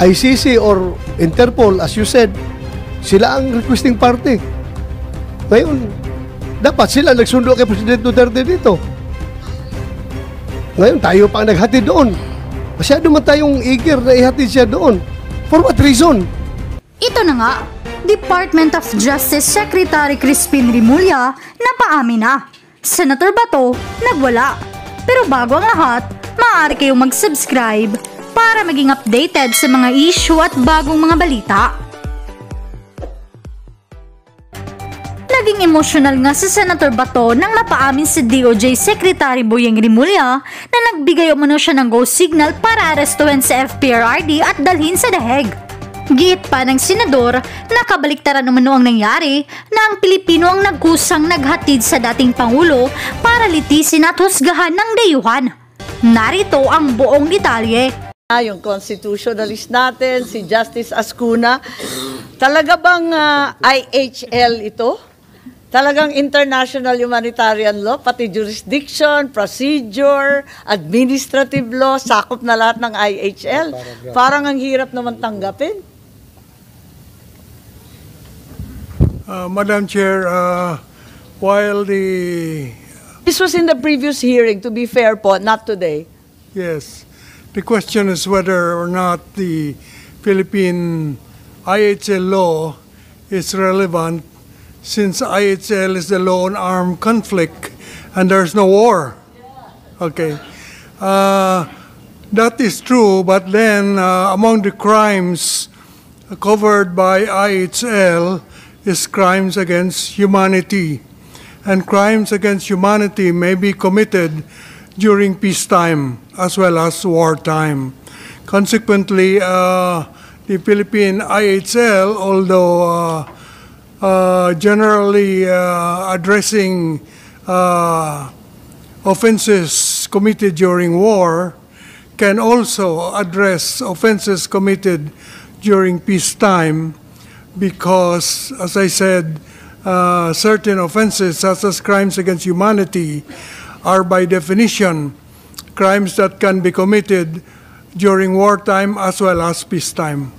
ICC or Interpol, as you said, sila ang requesting party. Ngayon, dapat sila nagsundo kay President Duterte dito. Ngayon, tayo pa ang naghatid doon. Masyado man tayong eager na ihatid siya doon. For what reason? Ito na nga, Department of Justice Secretary Crispin Rimulya napaamin na. Senator Bato, nagwala. Pero bago ang lahat, maaari kayong mag-subscribe para maging updated sa mga issue at bagong mga balita. Naging emosyonal nga si Senator Bato nang mapaamin si DOJ Secretary Boyeng Rimulya na nagbigay umano siya ng go signal para arestuhin sa FPRRD at dalhin sa The Hague. Giit pa ng senador, nakabaliktaran umano ang nangyari na ang Pilipino ang nagkusang naghatid sa dating Pangulo para litisin at husgahan ng dayuhan. Narito ang buong detalye. Yung constitutionalist natin, si Justice Ascuna, talaga bang IHL ito? Talagang international humanitarian law, pati jurisdiction, procedure, administrative law, sakop na lahat ng IHL. Parang ang hirap naman tanggapin. Madam Chair, while This was in the previous hearing, to be fair po, not today. yes, the question is whether or not the Philippine IHL law is relevant since IHL is the law on armed conflict and there's no war. Okay. That is true, but then among the crimes covered by IHL is crimes against humanity. And crimes against humanity may be committed during peacetime as well as wartime. Consequently, the Philippine IHL, although generally addressing offenses committed during war, can also address offenses committed during peacetime because, as I said, certain offenses such as crimes against humanity are by definition crimes that can be committed during wartime as well as peacetime.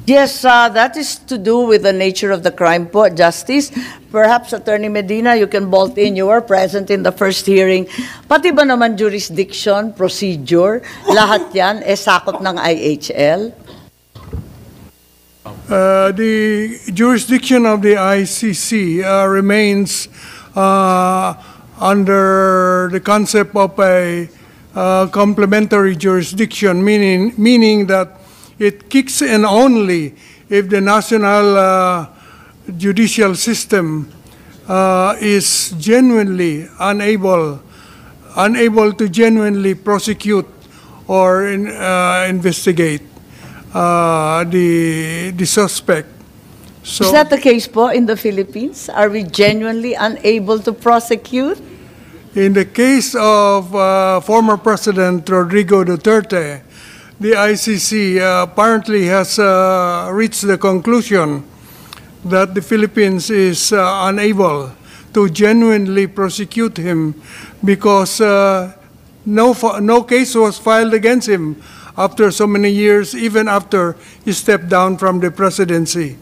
Yes, that is to do with the nature of the crime po, Justice. Perhaps, Attorney Medina, you can bolt in. You were present in the first hearing. Pati ba naman jurisdiction, procedure, lahat yan, sakop ng IHL? The jurisdiction of the ICC remains under the concept of a complementary jurisdiction, meaning that it kicks in only if the national judicial system is genuinely unable to genuinely prosecute or investigate the suspect. So, is that the case po in the Philippines? Are we genuinely unable to prosecute? in the case of former President Rodrigo Duterte, the ICC apparently has reached the conclusion that the Philippines is unable to genuinely prosecute him because no case was filed against him after so many years, even after he stepped down from the presidency.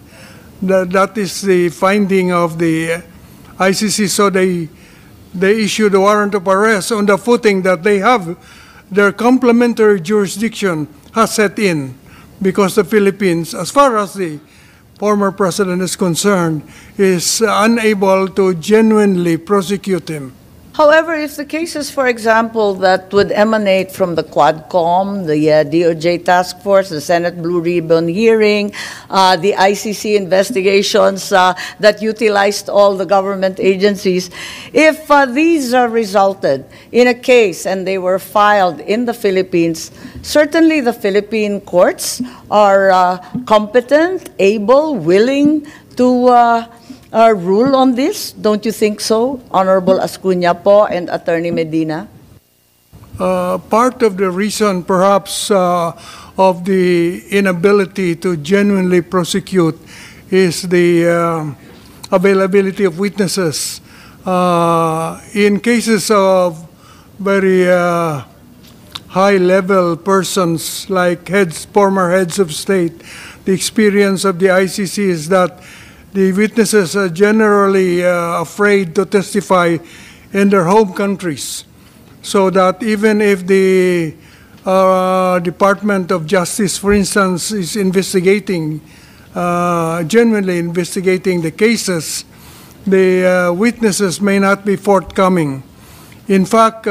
That is the finding of the ICC. So they issued a warrant of arrest on the footing that they have their complementary jurisdiction has set in, because the Philippines, as far as the former president is concerned, is unable to genuinely prosecute him. However, if the cases, for example, that would emanate from the Quadcom, the DOJ task force, the Senate Blue Ribbon hearing, the ICC investigations that utilized all the government agencies, if these resulted in a case and they were filed in the Philippines, certainly the Philippine courts are competent, able, willing to rule on this. Don't you think so, Honorable Ascuna po and Attorney Medina? Part of the reason, perhaps, of the inability to genuinely prosecute is the availability of witnesses. In cases of very high-level persons like former heads of state. The experience of the ICC is that the witnesses are generally afraid to testify in their home countries, so that even if the Department of Justice, for instance, is investigating, genuinely investigating the cases, the witnesses may not be forthcoming. In fact,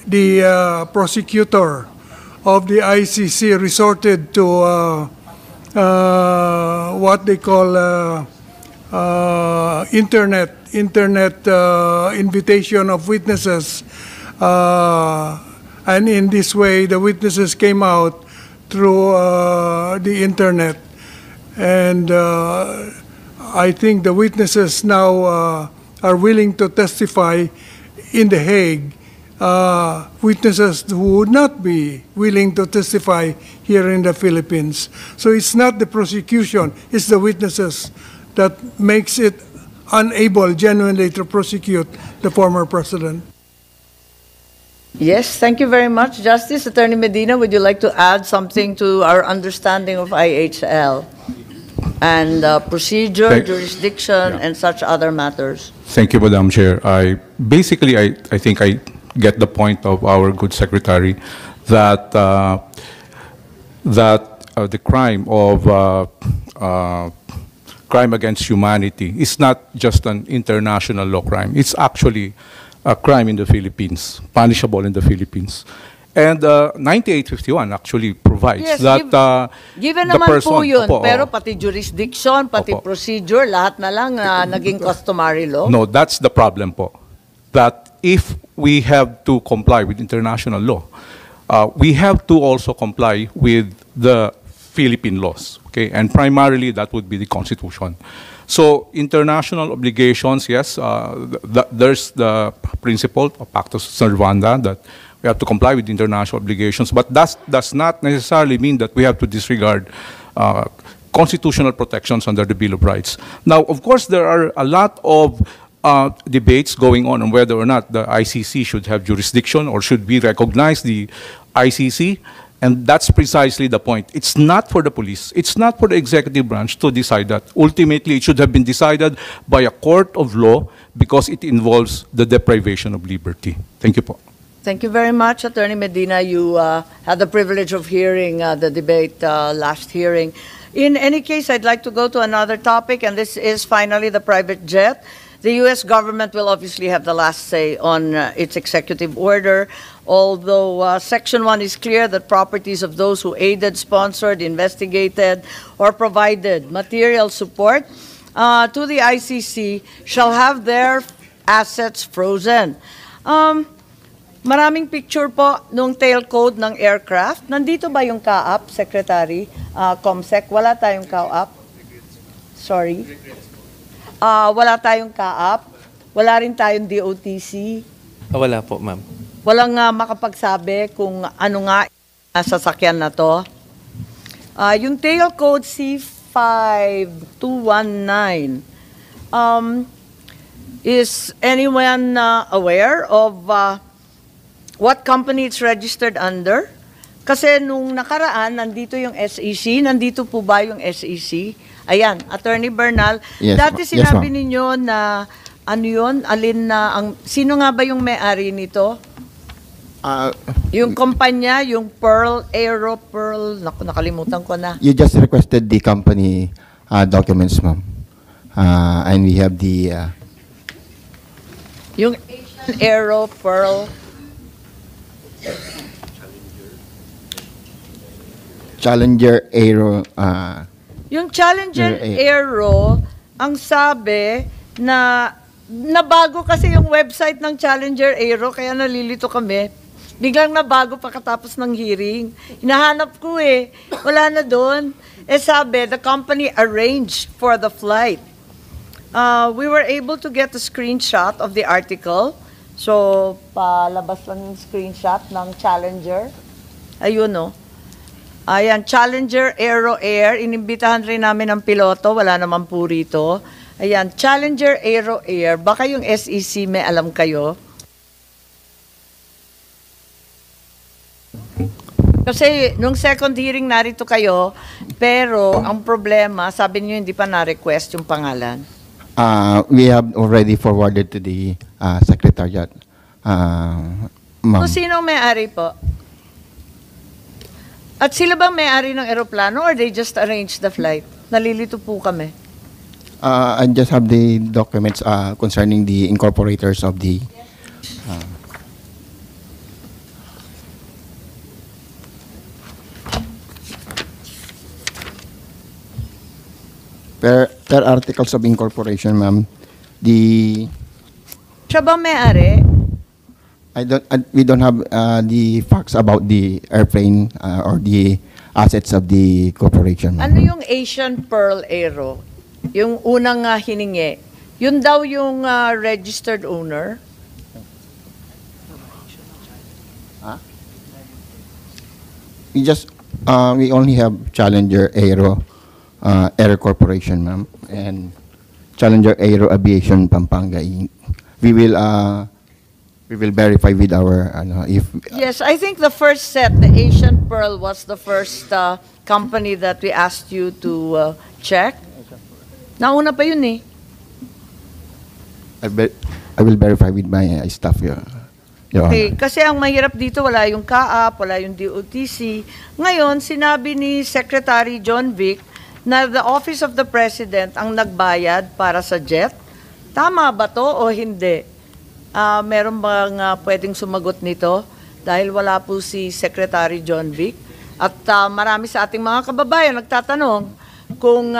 the prosecutor of the ICC resorted to what they call internet invitation of witnesses, and in this way the witnesses came out through the internet, and I think the witnesses now are willing to testify in The Hague. Witnesses who would not be willing to testify here in the Philippines. So it's not the prosecution, it's the witnesses that makes it unable genuinely to prosecute the former president. Yes, thank you very much. Justice Attorney Medina, would you like to add something to our understanding of IHL and procedure, jurisdiction, and such other matters? Thank you, Madam Chair. I think I get the point of our good secretary that the crime of crime against humanity is not just an international law crime. It's actually a crime in the Philippines, punishable in the Philippines. And 9851 actually provides that given the naman person, po yun, pero pati jurisdiction, pati procedure, lahat na lang naging customary law. No, that's the problem po. That if we have to comply with international law, we have to also comply with the Philippine laws, okay? And primarily that would be the Constitution. So international obligations, yes, there's the principle of Pactus Servanda that we have to comply with international obligations, but that does not necessarily mean that we have to disregard constitutional protections under the Bill of Rights. Now, of course, there are a lot of debates going on whether or not the ICC should have jurisdiction or should we recognize the ICC, and that's precisely the point. It's not for the police, it's not for the executive branch to decide that. Ultimately, it should have been decided by a court of law because it involves the deprivation of liberty. Thank you po. Thank you very much, Attorney Medina. You had the privilege of hearing the debate last hearing. In any case, I'd like to go to another topic, and this is finally the private jet. The U.S. government will obviously have the last say on its executive order, although Section 1 is clear that properties of those who aided, sponsored, investigated, or provided material support to the ICC shall have their assets frozen. Maraming picture po nung tail code ng aircraft. Nandito ba yung CAAP, Secretary? COMSEC, wala tayong CAAP. Sorry. Wala tayong CAAP. Wala rin tayong DOTC. Wala po, ma'am. Walang makapagsabi kung ano nga sasakyan na to. Yung tail code C5219, is anyone aware of what company it's registered under? Kasi nung nakaraan, nandito yung SEC. Nandito po ba yung SEC? Ayan, Attorney Bernal. Yes, dati yes, sinabi ma'am. ninyo na, ano yun, alin na, sino nga ba yung may-ari nito? Yung kumpanya, yung Pearl, Aero Pearl, naku, nakalimutan ko na. You just requested the company documents, ma'am. And we have the... Yung Asian Aero Pearl, Challenger Aero... yung Challenger Aero, ang sabi na nabago kasi yung website ng Challenger Aero, kaya nalilito kami. Biglang nabago pagkatapos ng hearing. Hinahanap ko wala na doon. Sabi, the company arranged for the flight. We were able to get a screenshot of the article. So, palabas lang yung screenshot ng Challenger. Ayun, no? Ayan, Challenger Aero Air. Inimbitahan rin namin ng piloto. Wala naman po rito. Ayan, Challenger Aero Air. Baka yung SEC may alam kayo. Kasi nung second hearing narito kayo, pero ang problema, sabi niyo hindi pa na-request yung pangalan. We have already forwarded to the secretariat. Ma'am. So sino ang may-ari po? At sila ba may-ari ng eroplano or they just arranged the flight? Nalilito po kami. I just have the documents concerning the incorporators of the. Per articles of incorporation, ma'am, Siya ba may-ari? we don't have the facts about the airplane or the assets of the corporation, ma'am. Ano yung Asian Pearl Aero? Yung unang hiningi. Yun daw yung registered owner? We only have Challenger Aero Air Corporation, ma'am, and Challenger Aero Aviation Pampanga Inc. We will verify with our if Yes, I think the first set, the Asian Pearl, was the first company that we asked you to check. Nauna pa yun eh. I will verify with my staff, Your Okay, Honor. kasi ang mahirap dito, wala yung CAAP, wala yung DOTC. Ngayon, sinabi ni Secretary John Vic na the Office of the President ang nagbayad para sa jet. Tama ba to o hindi? Meron bang pwedeng sumagot nito? Dahil wala po si Secretary John Vic. At marami sa ating mga kababayan nagtatanong kung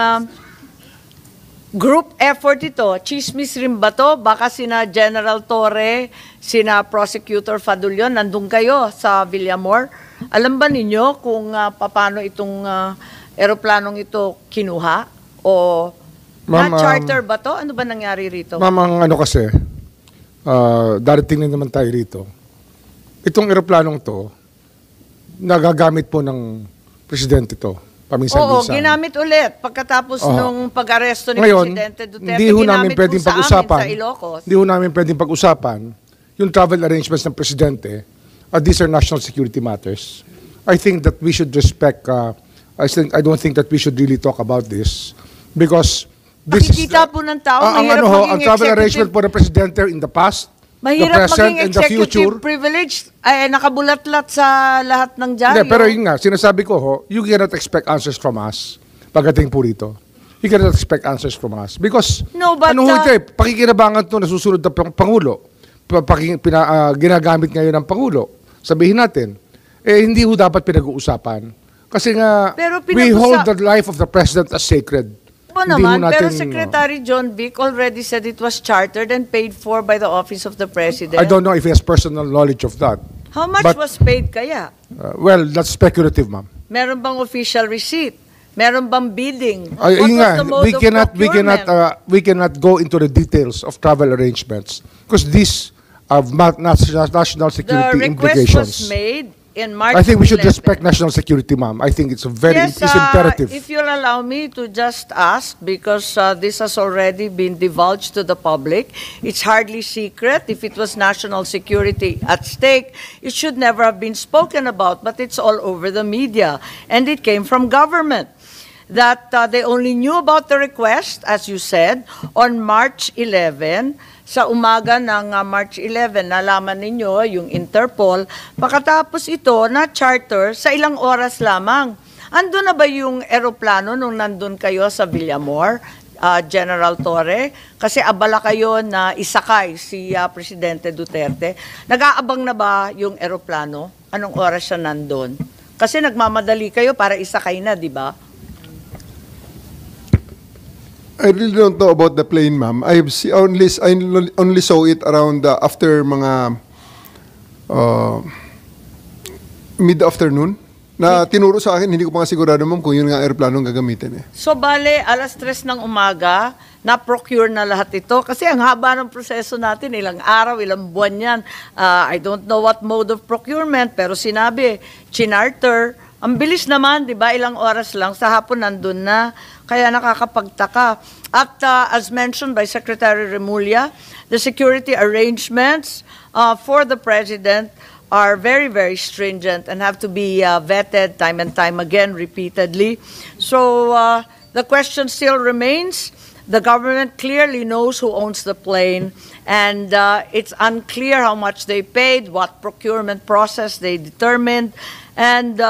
group effort ito, chismis rin ba to? Baka sina General Torre, sina Prosecutor Fadulion, nandun kayo sa Villamor. Alam ba ninyo kung paano itong eroplanong ito kinuha? O na-charter ba to? Ano ba nangyari rito? Ma'am, ang ano kasi, darating na naman tayo rito. Itong eroplanong to, nagagamit po ng presidente to. Oo, ginamit ulit pagkatapos nung pag-aresto ni Ngayon, Presidente Duterte. hindi ho namin pwedeng pag-usapan. Sa Ilocos. Hindi ho namin pwedeng pag-usapan yung travel arrangements ng presidente. These are national security matters. I think that we should respect. I don't think that we should really talk about this because this Makikita po ng tao, mahirap ang travel arrangement po ng presidente in the past, mahirap the present, maging and the future. executive privilege. Ay, nakabulat-lat sa lahat ng dyaryo. Hindi, pero yun nga, sinasabi ko ho, you cannot expect answers from us pagdating po rito. You cannot expect answers from us. Because, No, but, ano ho ito eh, pakikinabangan ito na susunod na Pangulo. Ginagamit ngayon ng Pangulo. Sabihin natin, hindi ho dapat pinag-uusapan. Kasi nga, Pero we hold the life of the President as sacred. Po Hindi naman, ho pero natin, Secretary John Vic already said it was chartered and paid for by the Office of the President. I don't know if he has personal knowledge of that. How much but- was paid kaya? Well, that's speculative, ma'am. Meron bang official receipt? Meron bang bidding? Ay, What yun was nga, the mode of procurement? we cannot go into the details of travel arrangements because these have national The security request implications. was made in March I think we should 11. respect national security, ma'am. I think it's Yes, it's imperative. if you'll allow me to just ask, because this has already been divulged to the public, it's hardly secret. If it was national security at stake, it should never have been spoken about, but it's all over the media, and it came from government. That they only knew about the request, as you said, on March 11. Sa umaga ng March 11, nalaman ninyo yung Interpol. Pagkatapos ito na charter sa ilang oras lamang. Andun na ba yung eroplano nung nandun kayo sa Villamor, General Torre? Kasi abala kayo na isakay si Presidente Duterte. Nag-aabang na ba yung eroplano? Anong oras siya nandun? Kasi nagmamadali kayo para isakay na, di ba? I really don't know about the plane, ma'am. I only saw it around after mga mid-afternoon. Na tinuro sa akin, hindi ko pa nga sigurado, ma'am, kung yun nga aeroplanong gagamitin eh. So, bale, 3:00 ng umaga, na-procure na lahat ito. Kasi ang haba ng proseso natin, ilang araw, ilang buwan yan. I don't know what mode of procurement, pero sinabi, chinarter. Ang bilis naman, di ba? Ilang oras lang, sa hapon nandun na. Kaya nakakapagtaka. At as mentioned by Secretary Remulla, the security arrangements for the President are very, very stringent and have to be vetted time and time again, repeatedly. So the question still remains. The government clearly knows who owns the plane, and it's unclear how much they paid, what procurement process they determined, and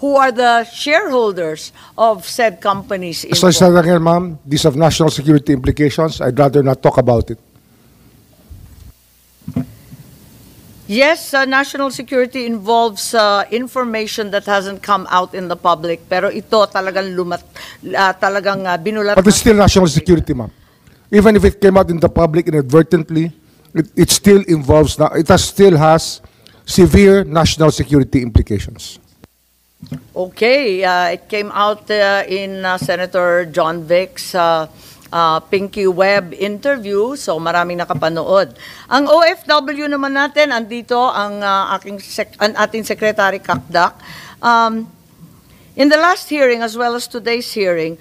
who are the shareholders of said companies So, involved. again, ma'am, these have national security implications. I'd rather not talk about it. Yes, national security involves information that hasn't come out in the public, pero ito talagang binulat. But it's still national security, ma'am. Even if it came out in the public inadvertently, it still involves, still has severe national security implications. Okay, it came out in Senator John Vic's Pinky Web interview, so maraming nakapanood. Ang OFW naman natin, andito ang ating Secretary Kakdak. In the last hearing as well as today's hearing,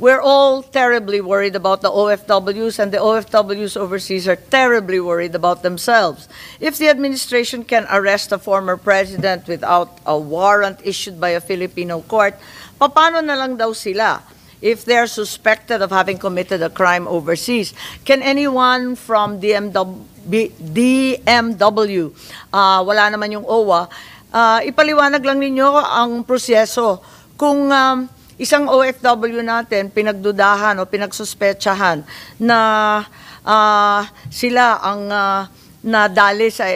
we're all terribly worried about the OFWs, and the OFWs overseas are terribly worried about themselves. If the administration can arrest a former president without a warrant issued by a Filipino court, paano na lang daw sila? If they're suspected of having committed a crime overseas, can anyone from DMW, wala naman yung OWA, ipaliwanag lang ninyo ang proseso kung isang OFW natin pinagdudahan o pinagsuspetsahan na sila ang nadali sa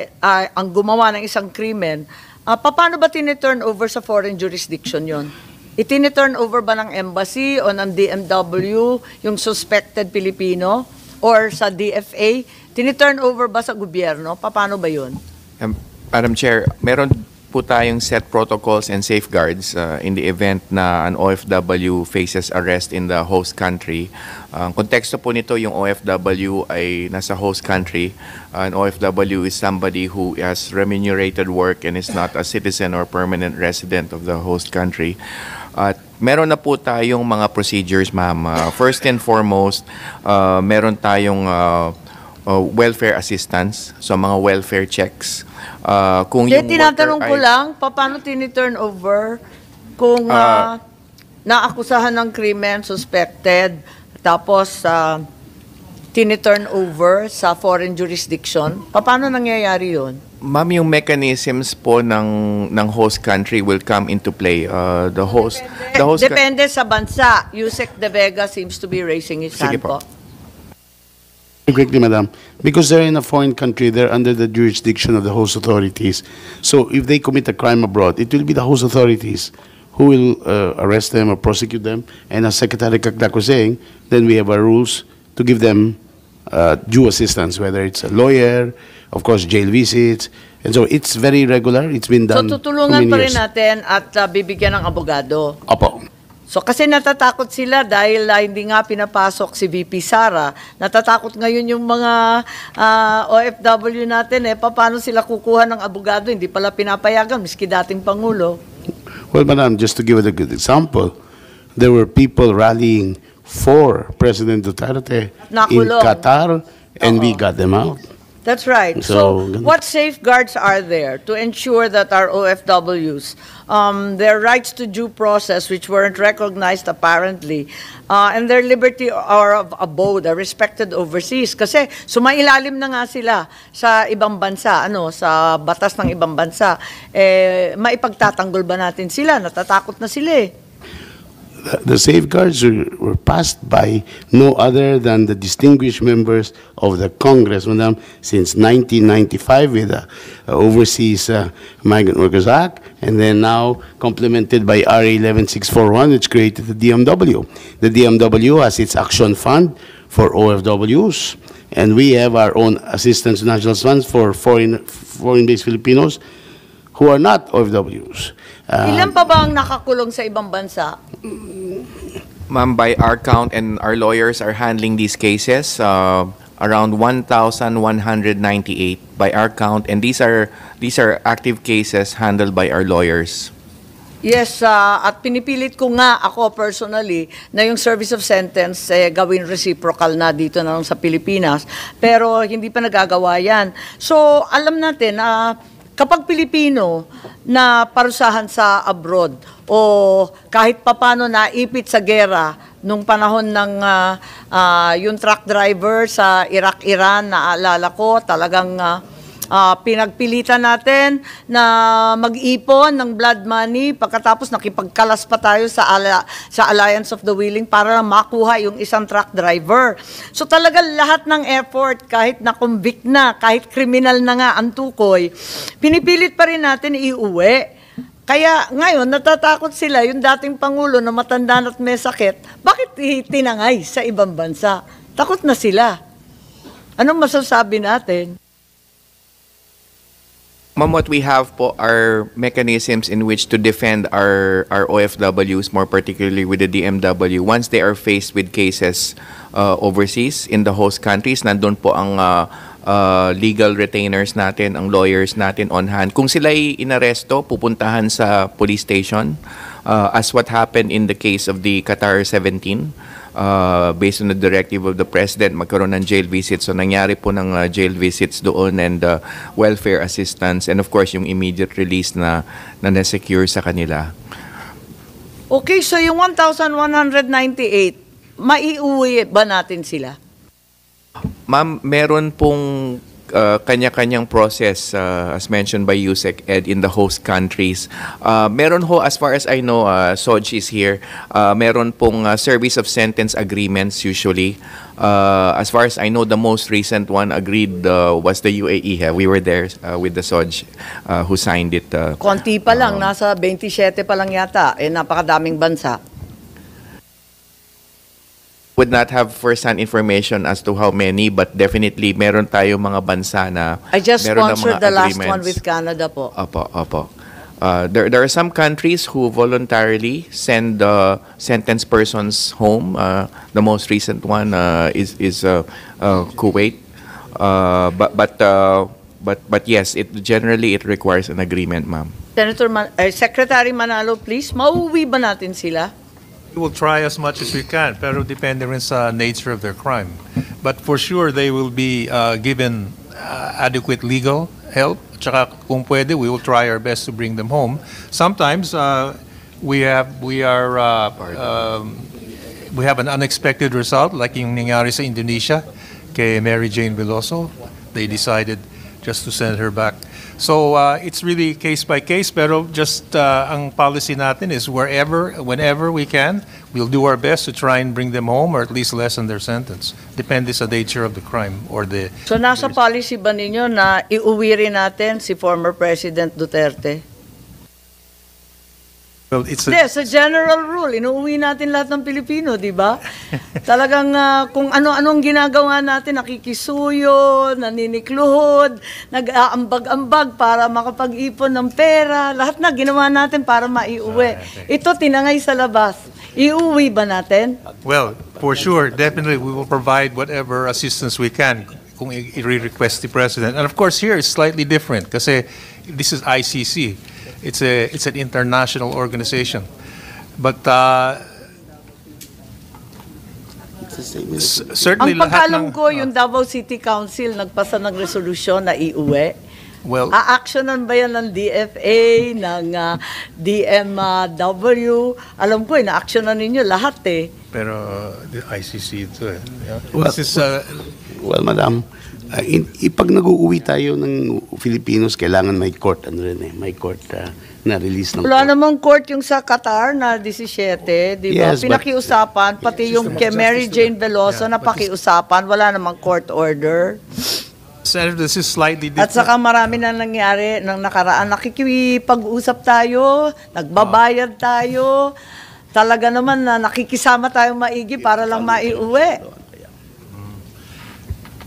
ang gumawa ng isang krimen, paano ba tiniturn over sa foreign jurisdiction yon? Itiniturn over ba ng embassy o ng DMW yung suspected Pilipino or sa DFA? Tiniturn over ba sa gobyerno? Paano ba yun? Madam Chair, meron po tayong set protocols and safeguards in the event na an OFW faces arrest in the host country. Ang konteksto po nito, yung OFW ay nasa host country. An OFW is somebody who has remunerated work and is not a citizen or permanent resident of the host country. At meron na po tayong mga procedures, ma'am. First and foremost, meron tayong welfare assistance, so mga welfare checks. Kung yung tinatanong ko worker lang, paano tiniturn over kung naakusahan ng krimen, suspected, tapos tiniturn over sa foreign jurisdiction? Paano nangyayari yun? Ma'am, yung mechanisms po ng host country will come into play. The host Depende sa bansa. Yusek De Vega seems to be raising his hand Sige po. po. Quickly, Madam, because they're in a foreign country, they're under the jurisdiction of the host authorities. So if they commit a crime abroad, it will be the host authorities who will arrest them or prosecute them. And as Secretary Kakdak was saying, then we have our rules to give them due assistance, whether it's a lawyer, of course, jail visits. And so it's very regular. It's been So done tutulungan for many pa rin years. natin at bibigyan ng abogado. Opo. So kasi natatakot sila dahil hindi nga pinapasok si VP Sara. Natatakot ngayon yung mga OFW natin paano sila kukuha ng abogado, hindi pala pinapayagan miski dating Pangulo. Well, Madam, just to give it a good example, there were people rallying for President Duterte in Nakulong. Qatar, and we got them out. That's right. So, So what safeguards are there to ensure that our OFWs, their rights to due process, which weren't recognized apparently, and their liberty or of abode are respected overseas? Kasi sumailalim na nga sila sa ibang bansa, sa batas ng ibang bansa. Maipagtatanggol ba natin sila? Natatakot na sila The safeguards were passed by no other than the distinguished members of the Congress, Madam, since 1995 with the Overseas Migrant Workers Act, and then now complemented by RA 11641, which created the DMW. The DMW has its action fund for OFWs, and we have our own assistance to national funds for foreign-based Filipinos who are not OFWs. Ilan pa ba ang nakakulong sa ibang bansa? Ma'am, by our count, and our lawyers are handling these cases, around 1,198 by our count, and these are active cases handled by our lawyers. Yes, at pinipilit ko nga ako personally na yung service of sentence gawin reciprocal na dito na lang sa Pilipinas, pero hindi pa nagagawa yan. So, alam natin na kapag Pilipino na parusahan sa abroad o kahit papano naipit sa gera nung panahon ng yung truck driver sa Iraq-Iran, naalala ko, talagang pinagpilitan natin na mag-ipon ng blood money, pagkatapos nakipagkalas pa tayo sa Alliance of the Willing para lang makuha yung isang truck driver. So talaga lahat ng effort, kahit na-convict na, kahit kriminal na nga ang tukoy, pinipilit pa rin natin iuwi. Kaya ngayon, natatakot sila, yung dating Pangulo na matanda at may sakit, bakit tinangay sa ibang bansa? Takot na sila. Anong masasabi natin? Ma'am, what we have po are mechanisms in which to defend our OFWs, more particularly with the DMW, once they are faced with cases overseas in the host countries. Nandun po ang legal retainers natin, ang lawyers natin on hand. Kung sila ay inaresto, pupuntahan sa police station, as what happened in the case of the Qatar 17. Based on the directive of the President, magkaroon ng jail visits. So nangyari po ng jail visits doon and welfare assistance and of course yung immediate release na na-secure sa kanila. Okay, so yung 1,198, maiuwi ba natin sila? Ma'am, meron pong kanya-kanyang process as mentioned by Yusek Ed in the host countries. Meron ho, as far as I know, Soj is here, meron pong service of sentence agreements usually. As far as I know, the most recent one agreed was the UAE. We were there with the Soj who signed it. Konti pa lang, nasa 27 pa lang yata, napakadaming bansa. Would not have first-hand information as to how many, but definitely meron tayo mga bansa na I just meron ng sponsored mga the last agreements. one with Canada po. Opo. There are some countries who voluntarily send sentenced persons home. The most recent one is Kuwait. But yes, generally it requires an agreement, ma'am. Secretary Manalo, please, mauuwi ba natin sila? We will try as much as we can, pero depende rin sa nature of their crime. But for sure, they will be given adequate legal help. Tsaka kung pwede, we will try our best to bring them home. Sometimes we have an unexpected result, like yung nangyari sa Indonesia kay Mary Jane Veloso. They decided just to send her back. So it's really case by case, pero just ang policy natin is whenever we can, we'll do our best to try and bring them home or at least lessen their sentence. Depende sa nature of the crime or the... So nasa policy ba ninyo na iuwi rin natin si former President Duterte? Well, it's Hindi, sa general rule, inuuwi natin lahat ng Pilipino, di ba? Talagang kung ano-anong ginagawa natin, nakikisuyo, naninikluhod, nag-aambag-ambag para makapag-ipon ng pera, lahat na ginawa natin para maiuwi. Ito, tinangay sa labas. Iuwi ba natin? Well, for sure, definitely we will provide whatever assistance we can kung i-request the President. And of course, here it's slightly different kasi this is ICC. It's an international organization. But certainly ang pagkalam ko, yung Davao City Council nagpasa ng resolusyon na iuwi. Well, a-actionan ba yan ng DFA, ng DMW? Alam ko, na-actionan ninyo lahat eh. pero the ICC ito eh. Yeah. Well, This is, well, madam, pag nag-uuwi tayo ng Filipinos, kailangan may court, may court na release ng Wala court. namang court yung sa Qatar na 17, di ba? Yes, but- Pinakiusapan, pati yung kay Mary Jane Veloso na pakiusapan, wala namang court order. Senator, this is slightly At different. saka marami na nangyari ng nakaraan. Nakikipag-usap tayo, nagbabayad tayo, talaga naman na nakikisama tayo maigi para lang maiuwi.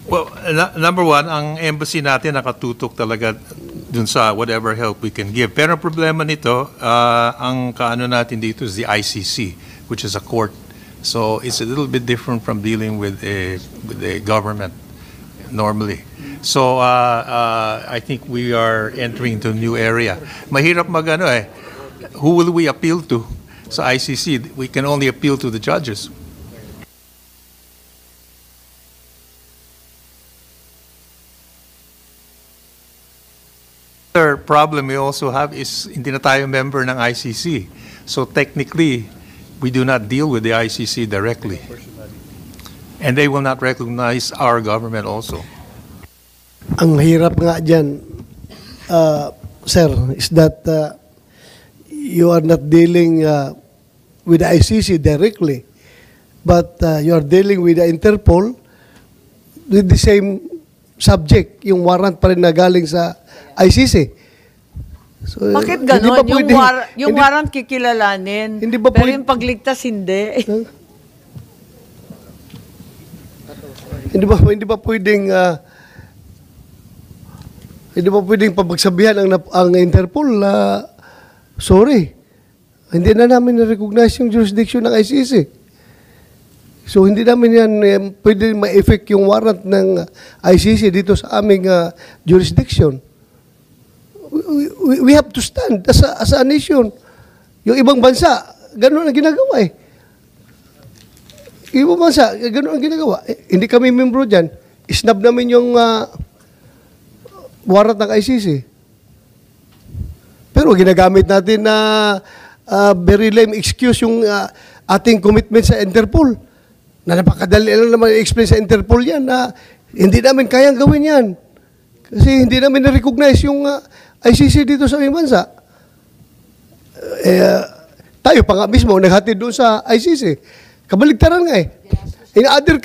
Well, number one, ang embassy natin nakatutok talaga dun sa whatever help we can give. Pero ang problema nito, ang kaano natin dito is the ICC, which is a court. So it's a little bit different from dealing with a government normally. So I think we are entering into a new area. Mahirap magano eh. Who will we appeal to? Sa ICC, we can only appeal to the judges. other problem we also have is hindi na tayo member ng ICC. So technically, we do not deal with the ICC directly. And they will not recognize our government also. Ang hirap nga dyan, sir, is that you are not dealing with the ICC directly, but you are dealing with the Interpol with the same subject, yung warrant pa rin na galing sa ICC. So, Bakit hindi ganon? ba pwedeng- Yung hindi- warrant kikilalanin, Hindi ba pero pwede- yung pagligtas hindi. Hindi ba pwedeng pabagsabihan ang Interpol na sorry, hindi na namin na-recognize yung jurisdiction ng ICC. So hindi namin yan pwede ma-effect yung warrant ng ICC dito sa aming jurisdiction. We have to stand as a nation. Yung ibang bansa, ganun ang ginagawa eh. Ibang bansa, ganun ang ginagawa. Hindi kami membro dyan. Isnab namin yung warrant ng ICC. Pero ginagamit natin na very lame excuse yung ating commitment sa Interpol. Na napakadali lang naman i-explain sa Interpol yan na hindi namin kayang gawin yan. Kasi hindi namin na-recognize yung ICC dito sa aming bansa. Tayo pa nga mismo naghatid doon sa ICC. Kabaligtaran nga eh. In other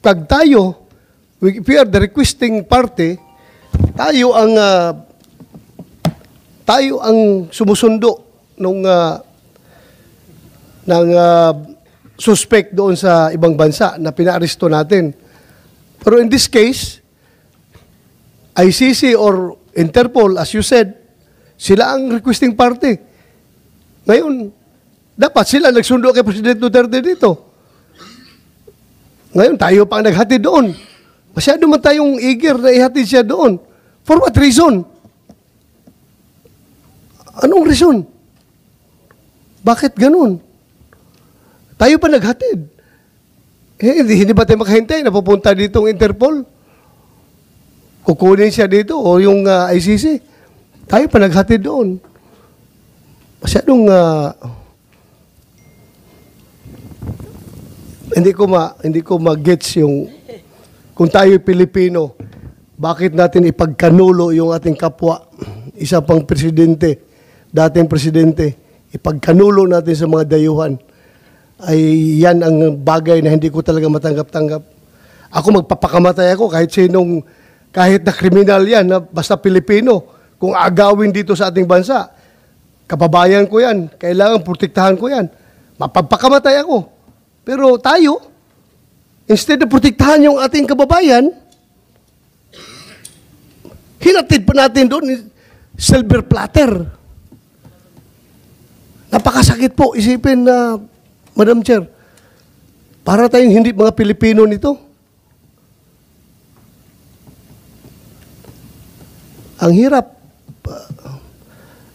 pag tayo, if we are the requesting party, tayo ang sumusundo ng suspect doon sa ibang bansa na pinaaresto natin. Pero in this case, ICC or Interpol, as you said, sila ang requesting party. Ngayon, dapat sila nagsundo kay President Duterte dito. Ngayon, tayo pa ang naghatid doon. Masyado man tayong eager na ihatid siya doon. For what reason? Anong reason? Bakit ganun? Tayo pa naghatid. Hindi ba tayo makahintay na pupunta dito ang Interpol? Kukunin siya dito o yung ICC? Tayo pa naghatid doon. Masyadong hindi ko ma-gets yung kung tayo Pilipino, bakit natin ipagkanulo yung ating kapwa, isa pang presidente, dating presidente, ipagkanulo natin sa mga dayuhan. Ay yan ang bagay na hindi ko talaga matanggap-tanggap. Ako magpapakamatay ako kahit na kriminal yan, na basta Pilipino, kung agawin dito sa ating bansa, kababayan ko yan, kailangan protektahan ko yan. Mapagpakamatay ako. Pero tayo, instead na protektahan yung ating kababayan, hinatid pa natin doon silver platter. Napakasakit po isipin na Madam Chair, para tayong hindi mga Pilipino nito. Ang hirap.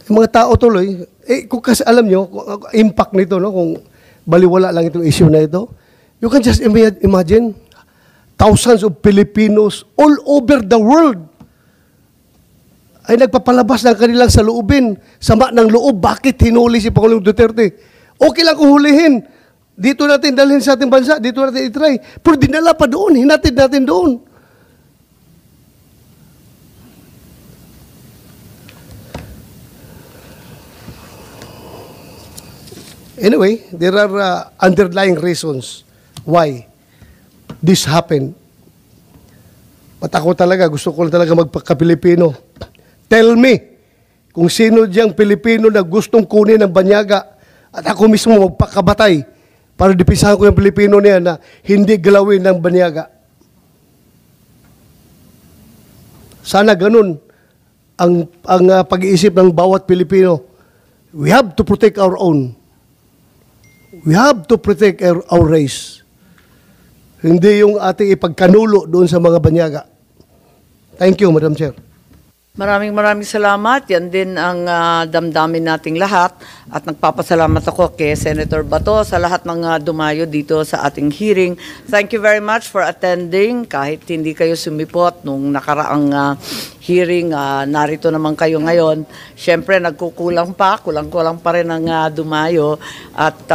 Yung mga tao tuloy, kung kasi alam nyo, impact nito, no, kung baliwala lang itong issue na ito, you can just imagine thousands of Filipinos all over the world ay nagpapalabas ng kanilang saloobin, sama ng loob, bakit hinuli si Pangulong Duterte. Okay lang kung hulihin. Dito natin dalhin sa ating bansa, dito natin itry. Pero dinala pa doon, hinatid natin doon. Anyway, there are underlying reasons why this happened. At ako talaga, gusto ko talaga magpaka-Pilipino. Tell me kung sino diyang Pilipino na gustong kunin ng banyaga at ako mismo magpakabatay para dipisahan ko yung Pilipino niya na hindi galawin ng banyaga. Sana ganun ang pag-iisip ng bawat Pilipino. We have to protect our own. We have to protect our race. Hindi yung ating ipagkanulo doon sa mga banyaga. Thank you, Madam Chair. Maraming salamat. Yan din ang damdamin nating lahat. At nagpapasalamat ako kay Senator Bato sa lahat ng dumayo dito sa ating hearing. Thank you very much for attending. Kahit hindi kayo sumipot nung nakaraang hearing, narito naman kayo ngayon. Siyempre, nagkukulang pa. Kulang-kulang pa rin ang dumayo. At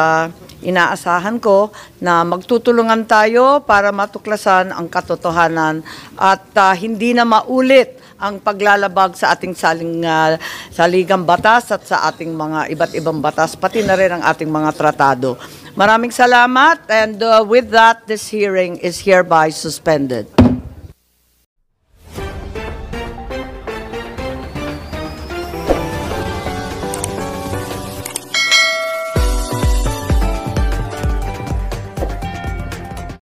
inaasahan ko na magtutulungan tayo para matuklasan ang katotohanan at hindi na maulit ang paglalabag sa ating saligang batas at sa ating mga iba't ibang batas, pati na rin ang ating mga tratado. Maraming salamat, and with that, this hearing is hereby suspended.